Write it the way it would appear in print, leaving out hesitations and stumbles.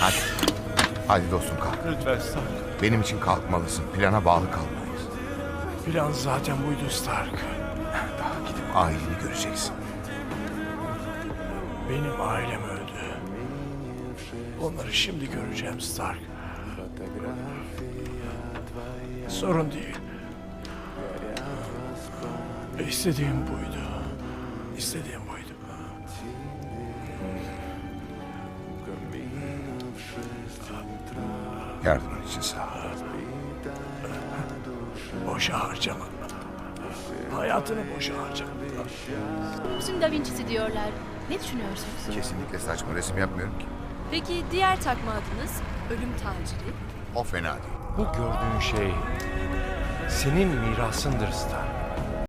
Hadi. Hadi dostum kalk. Lütfen Stark. Benim için kalkmalısın. Plana bağlı kalmalıyız. Plan zaten buydu Stark. Daha gidip aileni göreceksin. Benim ailem öldü. Onları şimdi göreceğim Stark. Sorun değil. İstediğim buydu. İstediğim buydu. Yardımın için sağ ol. Boşa harcama. Hayatını boşa harcama. Muhsin Da Vinci'si diyorlar. Ne düşünüyorsunuz? Kesinlikle saçma resim yapmıyorum ki. Peki diğer takma adınız? Ölüm taciri. O fena değil. Bu gördüğün şey senin mirasındır Stark.